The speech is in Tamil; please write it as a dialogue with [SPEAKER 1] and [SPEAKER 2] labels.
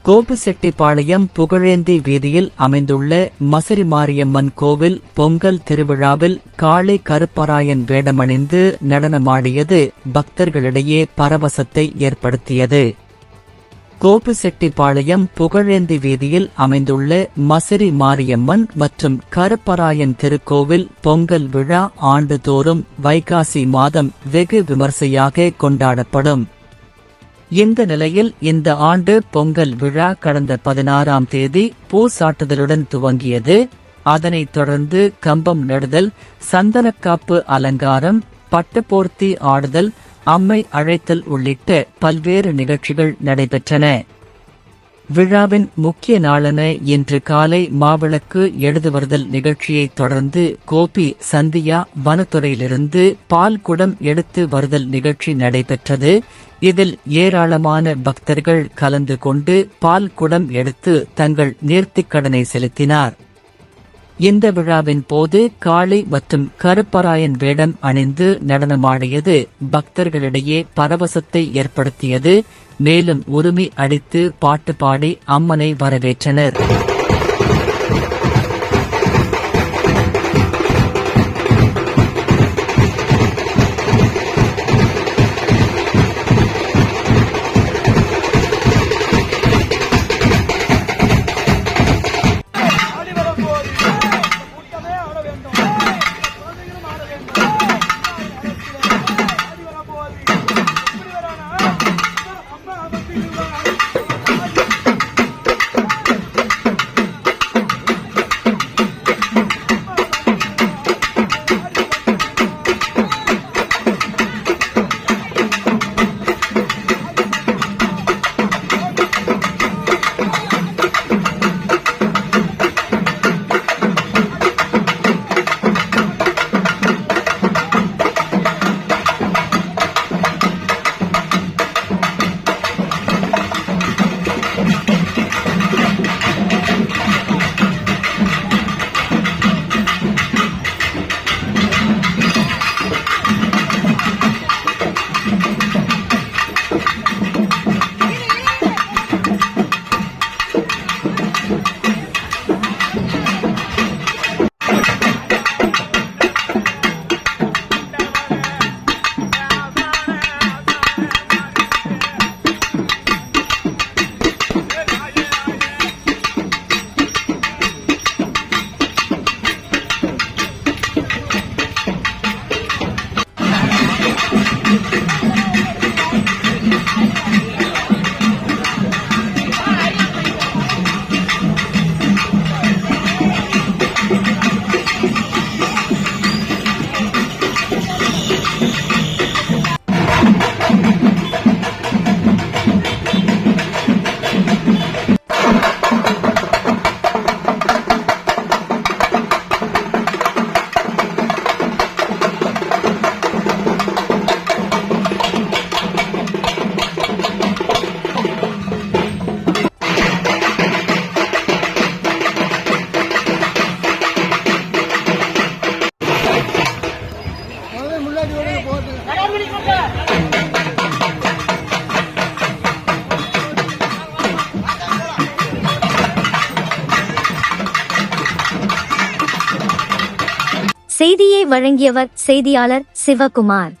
[SPEAKER 1] கோபிசெட்டிப்பாளையம் புகழேந்தி வீதியில் அமைந்துள்ள மசரி மாரியம்மன் கோவில் பொங்கல் திருவிழாவில் காளை கருப்பராயன் வேடமணிந்து நடனமாடியது பக்தர்களிடையே பரவசத்தை ஏற்படுத்தியது. கோபிசெட்டிப்பாளையம் புகழேந்தி வீதியில் அமைந்துள்ள மசரி மாரியம்மன் மற்றும் கருப்பராயன் திருக்கோவில் பொங்கல் விழா ஆண்டுதோறும் வைகாசி மாதம் வெகு விமர்சையாக கொண்டாடப்படும். இந்த நிலையில் இந்த ஆண்டு பொங்கல் விழா கடந்த 16ஆம் தேதி பூசாட்டுதலுடன் துவங்கியது. அதனைத் தொடர்ந்து கம்பம் நடுதல், சந்தனக்காப்பு அலங்காரம், பட்டுப்போர்த்தி ஆடுதல், அம்மை அழைத்தல் உள்ளிட்ட பல்வேறு நிகழ்ச்சிகள் நடைபெற்றன. விழாவின் முக்கிய நாளான இன்று காலை மாவிளக்கு எழுதுவருதல் நிகழ்ச்சியைத் தொடர்ந்து கோபி சந்தியா வனத்துறையிலிருந்து பால் குடம் எடுத்து வருதல் நிகழ்ச்சி நடைபெற்றது. இதில் ஏராளமான பக்தர்கள் கலந்து கொண்டு பால் குடம் எடுத்து தங்கள் நேர்த்திக்கடனை செலுத்தினார். இந்த விழாவின் போது காளை மற்றும் கருப்பராயன் வேடம் அணிந்து நடனமாடியது பக்தர்களிடையே பரவசத்தை ஏற்படுத்தியது. மேலும் உருமி அடித்து பாட்டு பாடி அம்மனை வரவேற்றனர்.
[SPEAKER 2] செய்தியை வழங்கியவர் செய்தியாளர் சிவகுமார்.